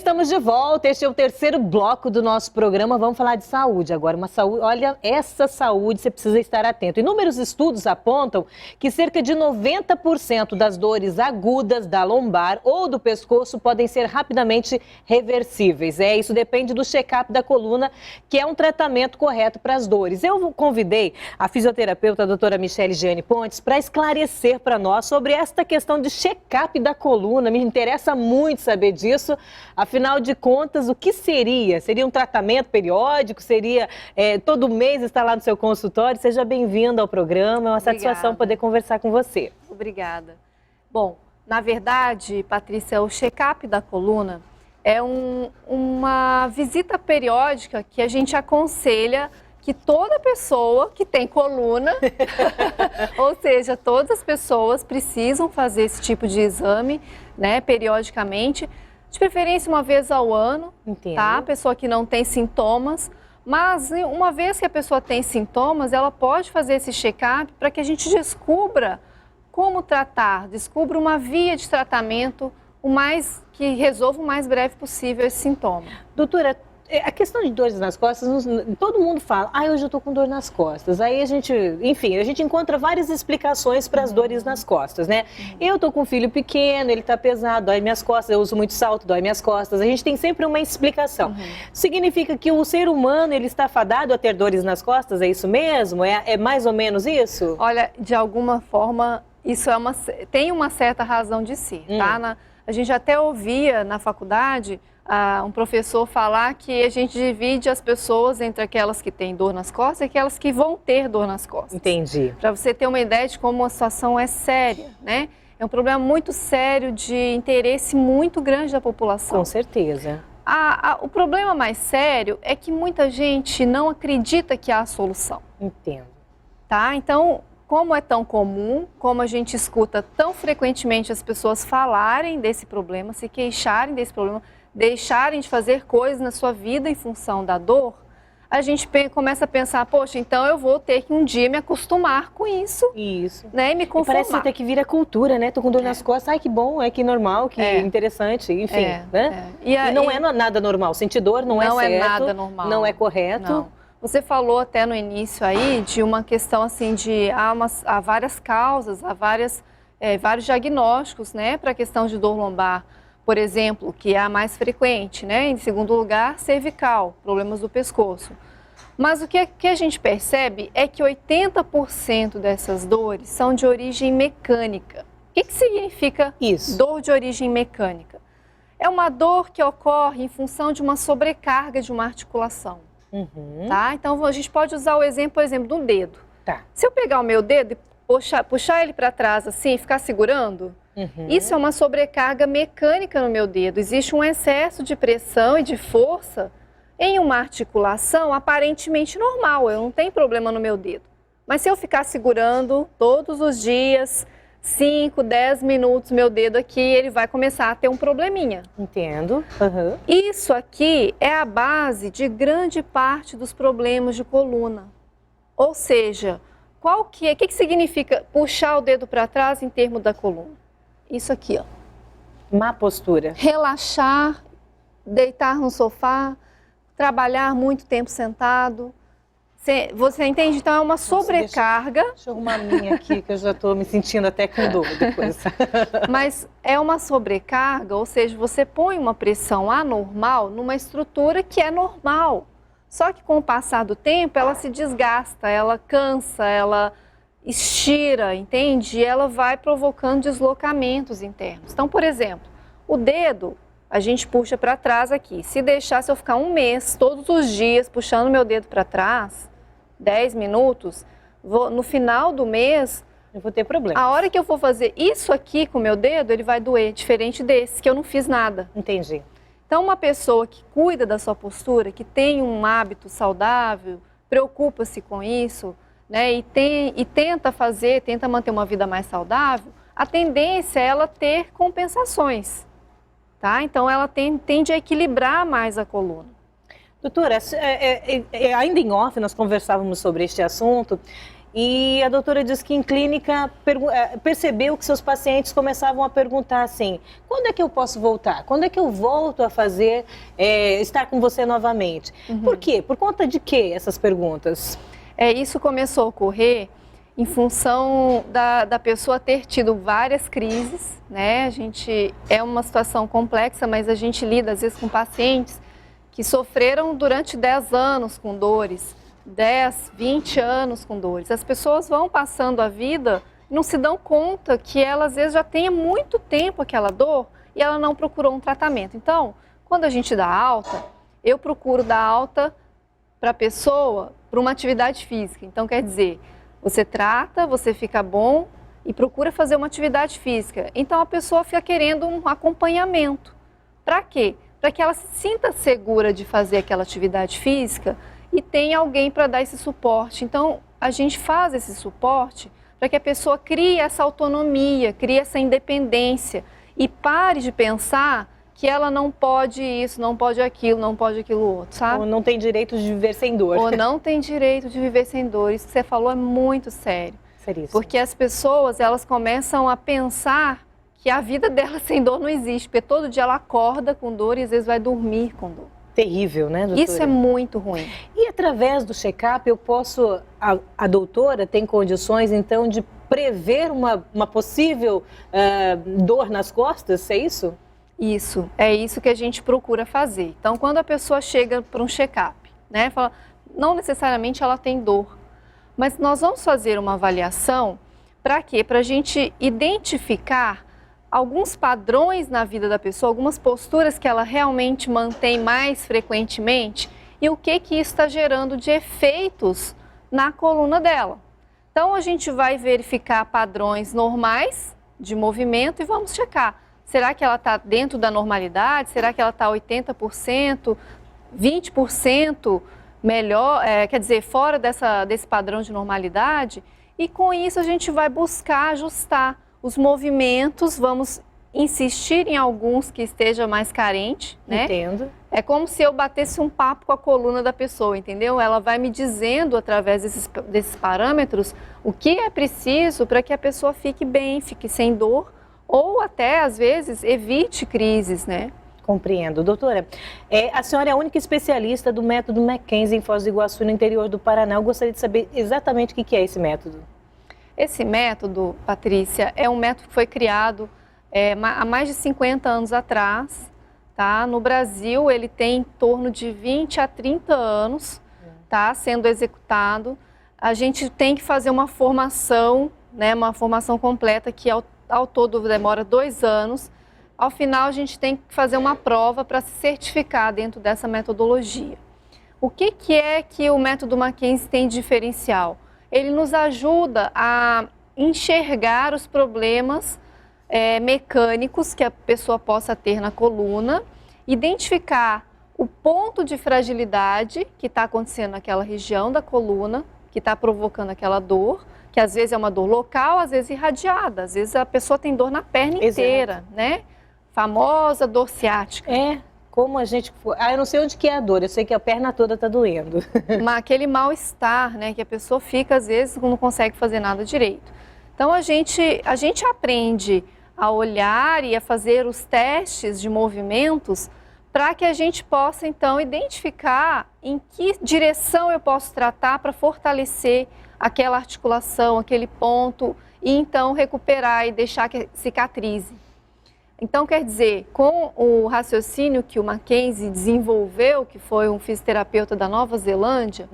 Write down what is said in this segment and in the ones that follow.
estamos de volta. Este é o terceiro bloco do nosso programa. Vamos falar de saúde agora. Uma saúde, olha, essa saúde você precisa estar atento. Inúmeros estudos apontam que cerca de 90% das dores agudas da lombar ou do pescoço podem ser rapidamente reversíveis. Isso depende do check-up da coluna, que é um tratamento correto para as dores. Eu convidei a fisioterapeuta a doutora Michele Giane Pontes para esclarecer para nós sobre esta questão de check-up da coluna. Me interessa muito saber disso. Afinal de contas, o que seria? Seria um tratamento periódico? Seria todo mês estar lá no seu consultório? Seja bem-vinda ao programa. É uma satisfação poder conversar com você. Obrigada. Bom, na verdade, Patrícia, o check-up da coluna é uma visita periódica que a gente aconselha que toda pessoa que tem coluna, ou seja, todas as pessoas precisam fazer esse tipo de exame, né, periodicamente, de preferência uma vez ao ano, Entendo. Tá? Pessoa que não tem sintomas, mas uma vez que a pessoa tem sintomas, ela pode fazer esse check-up para que a gente descubra como tratar, descubra uma via de tratamento que resolva o mais breve possível esse sintoma. Doutora, a questão de dores nas costas, todo mundo fala, hoje eu estou com dor nas costas. Aí a gente encontra várias explicações para as dores nas costas, né? Eu estou com um filho pequeno, ele está pesado, dói minhas costas, eu uso muito salto, dói minhas costas. A gente tem sempre uma explicação. Significa que o ser humano, ele está fadado a ter dores nas costas, é isso mesmo? É mais ou menos isso? Olha, de alguma forma, isso tem uma certa razão de ser, tá? A gente até ouvia na faculdade um professor falar que a gente divide as pessoas entre aquelas que têm dor nas costas e aquelas que vão ter dor nas costas. Entendi. Para você ter uma ideia de como a situação é séria, né? É um problema muito sério de interesse muito grande da população. Com certeza. O problema mais sério é que muita gente não acredita que há solução. Entendo. Tá? Então, como é tão comum, como a gente escuta tão frequentemente as pessoas falarem desse problema, se queixarem desse problema, deixarem de fazer coisas na sua vida em função da dor, a gente começa a pensar, poxa, então eu vou ter que um dia me acostumar com isso. Isso. Né, e me conformar. Parece até que vira cultura, né? Tô com dor nas costas, que bom, que normal, que interessante, enfim, né? E não é nada normal, sentir dor não é certo. Não é nada normal. Não é correto. Não. Você falou até no início aí de uma questão assim de há várias causas, há vários diagnósticos, né, para a questão de dor lombar. Por exemplo, que é a mais frequente, né? Em segundo lugar, cervical, problemas do pescoço. Mas o que a gente percebe é que 80% dessas dores são de origem mecânica. O que significa isso? Dor de origem mecânica? É uma dor que ocorre em função de uma sobrecarga de uma articulação. Tá? Então, a gente pode usar o exemplo, por exemplo, do dedo. Tá. Se eu pegar o meu dedo e puxar ele para trás assim e ficar segurando, isso é uma sobrecarga mecânica no meu dedo. Existe um excesso de pressão e de força em uma articulação aparentemente normal. Eu não tenho problema no meu dedo. Mas se eu ficar segurando todos os dias, 5, 10 minutos, meu dedo aqui, ele vai começar a ter um probleminha. Entendo. Isso aqui é a base de grande parte dos problemas de coluna. Ou seja, o que significa puxar o dedo para trás em termos da coluna? Isso aqui, ó. Má postura. Relaxar, deitar no sofá, trabalhar muito tempo sentado. Você entende? Então é uma sobrecarga. Deixa eu arrumar a minha aqui, que eu já estou me sentindo até com dor depois. Mas é uma sobrecarga, ou seja, você põe uma pressão anormal numa estrutura que é normal. Só que com o passar do tempo, ela se desgasta, ela cansa, ela estira, entende? E ela vai provocando deslocamentos internos. Então, por exemplo, o dedo, a gente puxa para trás aqui. Se eu ficar um mês, todos os dias, puxando meu dedo para trás, 10 minutos, no final do mês, eu vou ter problema. A hora que eu for fazer isso aqui com o meu dedo, ele vai doer, diferente desse, que eu não fiz nada. Entendi. Então, uma pessoa que cuida da sua postura, que tem um hábito saudável, preocupa-se com isso, né, e tenta manter uma vida mais saudável, a tendência é ela ter compensações, tá? Então, ela tende a equilibrar mais a coluna. Doutora, ainda em off nós conversávamos sobre este assunto E a doutora disse que em clínica percebeu que seus pacientes começavam a perguntar assim, quando é que eu posso voltar? Quando é que eu volto a fazer, estar com você novamente? Por quê? Por conta de quê essas perguntas? Isso começou a ocorrer em função da pessoa ter tido várias crises, né? É uma situação complexa, mas a gente lida às vezes com pacientes que sofreram durante 10 anos com dores, 10, 20 anos com dores. As pessoas vão passando a vida e não se dão conta que ela às vezes já tem muito tempo aquela dor e ela não procurou um tratamento. Então, quando a gente dá alta, eu procuro dar alta para a pessoa para uma atividade física. Então, quer dizer, você trata, você fica bom e procura fazer uma atividade física. Então, a pessoa fica querendo um acompanhamento. Para quê? Para que ela se sinta segura de fazer aquela atividade física e tem alguém para dar esse suporte. Então, a gente faz esse suporte para que a pessoa crie essa autonomia, crie essa independência e pare de pensar que ela não pode isso, não pode aquilo outro, sabe? Ou não tem direito de viver sem dor. Ou não tem direito de viver sem dor. Isso que você falou é muito sério. Seríssimo. Porque as pessoas, elas começam a pensar que a vida dela sem dor não existe, porque todo dia ela acorda com dor e às vezes vai dormir com dor. Terrível, né, doutora? Isso é muito ruim. E através do check-up eu posso, a doutora tem condições então de prever uma possível dor nas costas, é isso? Isso, é isso que a gente procura fazer. Então, quando a pessoa chega para um check-up, né, fala, não necessariamente ela tem dor, mas nós vamos fazer uma avaliação para quê? Para a gente identificar alguns padrões na vida da pessoa, algumas posturas que ela realmente mantém mais frequentemente e o que isso está gerando de efeitos na coluna dela. Então, a gente vai verificar padrões normais de movimento e vamos checar. Será que ela está dentro da normalidade? Será que ela está 80%, 20% melhor, quer dizer, fora desse padrão de normalidade? E com isso a gente vai buscar ajustar os movimentos, vamos insistir em alguns que esteja mais carente, né? Entendo. É como se eu batesse um papo com a coluna da pessoa, entendeu? Ela vai me dizendo através desses parâmetros o que é preciso para que a pessoa fique bem, fique sem dor, ou até, às vezes, evite crises, né? Compreendo. Doutora, a senhora é a única especialista do método Mackenzie em Foz do Iguaçu, no interior do Paraná. Eu gostaria de saber exatamente o que é esse método. Esse método, Patrícia, é um método que foi criado há mais de 50 anos atrás, tá? No Brasil, ele tem em torno de 20 a 30 anos, tá? Sendo executado. A gente tem que fazer uma formação, né? Uma formação completa que ao todo demora 2 anos. Ao final, a gente tem que fazer uma prova para se certificar dentro dessa metodologia. O que é que o método Mackenzie tem de diferencial? Ele nos ajuda a enxergar os problemas mecânicos que a pessoa possa ter na coluna, identificar o ponto de fragilidade que está acontecendo naquela região da coluna, que está provocando aquela dor, que às vezes é uma dor local, às vezes irradiada, às vezes a pessoa tem dor na perna inteira, né? Famosa dor ciática. Como a gente... eu não sei onde que é a dor, eu sei que a perna toda está doendo. Mas aquele mal-estar, né, que a pessoa fica, às vezes, não consegue fazer nada direito. Então, a gente aprende a olhar e a fazer os testes de movimentos para que a gente possa, então, identificar em que direção eu posso tratar para fortalecer aquela articulação, aquele ponto, e então recuperar e deixar que cicatrize. Então, quer dizer, com o raciocínio que o Mackenzie desenvolveu, que foi um fisioterapeuta da Nova Zelândia,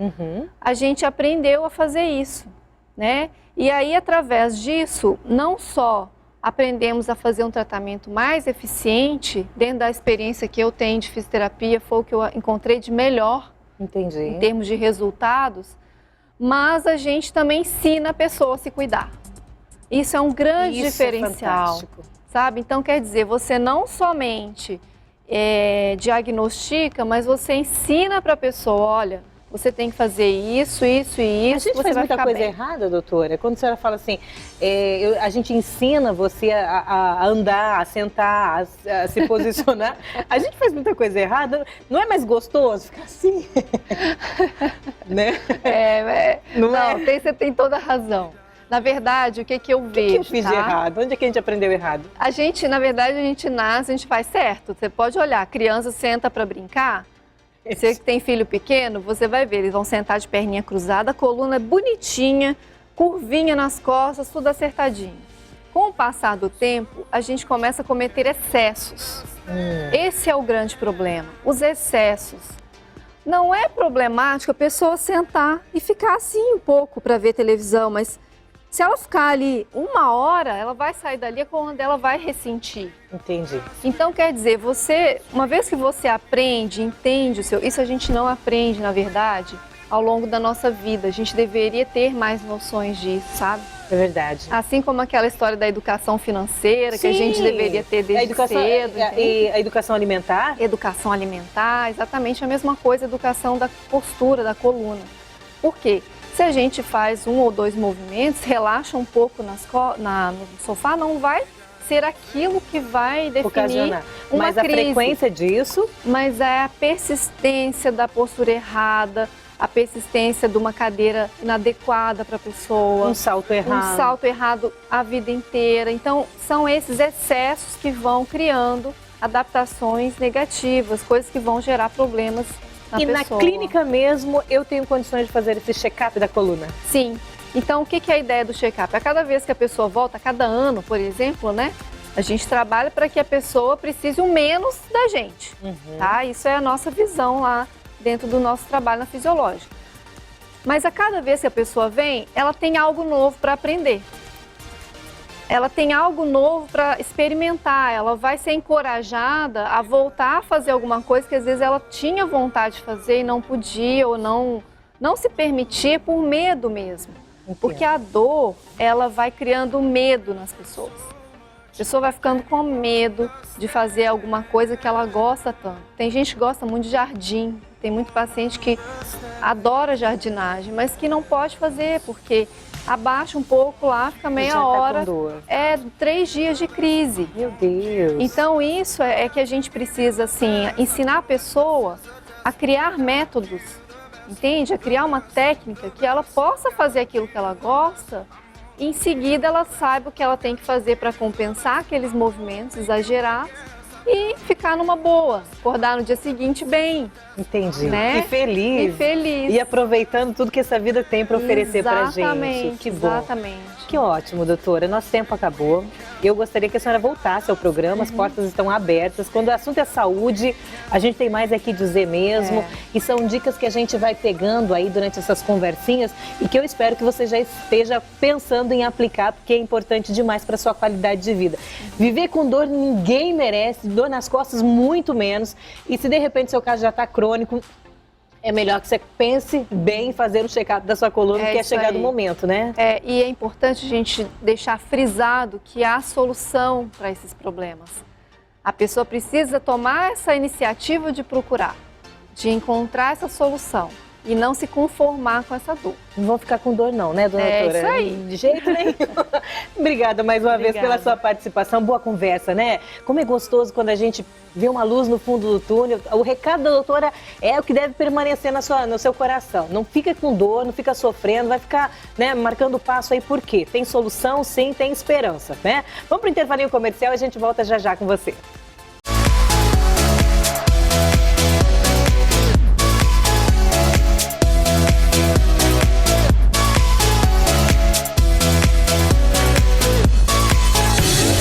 a gente aprendeu a fazer isso, né? E aí, através disso, não só aprendemos a fazer um tratamento mais eficiente, dentro da experiência que eu tenho de fisioterapia, foi o que eu encontrei de melhor, Entendi. Em termos de resultados, mas a gente também ensina a pessoa a se cuidar. Isso é um grande diferencial. Fantástico. Sabe? Então, quer dizer, você não somente diagnostica, mas você ensina para a pessoa, olha, você tem que fazer isso, isso e isso, A gente você faz vai muita ficar coisa bem. errada, doutora? Quando a senhora fala assim, a gente ensina você a andar, a sentar, a se posicionar, a gente faz muita coisa errada, não é mais gostoso ficar assim? né? Não, você tem toda a razão. Na verdade, o que eu vejo, O que eu fiz de tá? errado? Onde é que a gente aprendeu errado? Na verdade, a gente nasce, a gente faz certo. Você pode olhar, a criança senta para brincar. Você que tem filho pequeno, você vai ver, eles vão sentar de perninha cruzada, a coluna é bonitinha, curvinha nas costas, tudo acertadinho. Com o passar do tempo, a gente começa a cometer excessos. Esse é o grande problema, os excessos. Não é problemático a pessoa sentar e ficar assim um pouco para ver televisão, mas se ela ficar ali 1 hora, ela vai sair dali quando ela vai ressentir. Entendi. Então, quer dizer, uma vez que você aprende, entende isso a gente não aprende, na verdade, ao longo da nossa vida. A gente deveria ter mais noções disso, sabe? É verdade. Assim como aquela história da educação financeira, que a gente deveria ter desde cedo. E a educação alimentar? Educação alimentar, exatamente a mesma coisa, educação da postura, da coluna. Por quê? Se a gente faz 1 ou 2 movimentos, relaxa um pouco no sofá, não vai ser aquilo que vai definir uma Mas crise. A frequência disso? Mas é a persistência da postura errada, a persistência de uma cadeira inadequada para a pessoa. Um salto errado. Um salto errado a vida inteira. Então, são esses excessos que vão criando adaptações negativas, coisas que vão gerar problemas na pessoa. Na clínica mesmo, eu tenho condições de fazer esse check-up da coluna? Sim. Então, o que é a ideia do check-up? A cada vez que a pessoa volta, a cada ano, por exemplo, né? A gente trabalha para que a pessoa precise o menos da gente, tá? Isso é a nossa visão lá dentro do nosso trabalho na fisiológica. Mas a cada vez que a pessoa vem, ela tem algo novo para aprender. Ela tem algo novo para experimentar, ela vai ser encorajada a voltar a fazer alguma coisa que às vezes ela tinha vontade de fazer e não podia ou não se permitia por medo mesmo. Entendo. Porque a dor, ela vai criando medo nas pessoas. A pessoa vai ficando com medo de fazer alguma coisa que ela gosta tanto. Tem gente que gosta muito de jardim, tem muito paciente que adora jardinagem, mas que não pode fazer porque abaixa um pouco lá, fica meia hora, com dor. 3 dias de crise. Meu Deus! Então isso é que a gente precisa, assim, ensinar a pessoa a criar métodos, entende? A criar uma técnica que ela possa fazer aquilo que ela gosta e em seguida ela saiba o que ela tem que fazer para compensar aqueles movimentos exagerados e ficar numa boa, acordar no dia seguinte bem. Entendi. Né? E feliz. E feliz. E aproveitando tudo que essa vida tem para oferecer pra gente. Que bom. Exatamente. Que ótimo, doutora. Nosso tempo acabou. Eu gostaria que a senhora voltasse ao programa, as portas estão abertas. Quando o assunto é saúde, a gente tem mais aqui dizer mesmo. E são dicas que a gente vai pegando aí durante essas conversinhas e que eu espero que você já esteja pensando em aplicar, porque é importante demais para sua qualidade de vida. Viver com dor ninguém merece, dor nas costas muito menos. E se de repente seu caso já está crônico, é melhor que você pense bem em fazer o check-up da sua coluna, que é chegado o momento, né? E é importante a gente deixar frisado que há solução para esses problemas. A pessoa precisa tomar essa iniciativa de procurar, de encontrar essa solução e não se conformar com essa dor. Não vão ficar com dor não, né, dona doutora? Isso aí. De jeito nenhum. Obrigada mais uma vez pela sua participação. Boa conversa, né? Como é gostoso quando a gente vê uma luz no fundo do túnel. O recado da doutora é o que deve permanecer no seu coração. Não fica com dor, não fica sofrendo, vai ficar, né, marcando o passo aí. Por quê? Tem solução, sim, tem esperança, né? Vamos para o intervalinho comercial e a gente volta já já com você.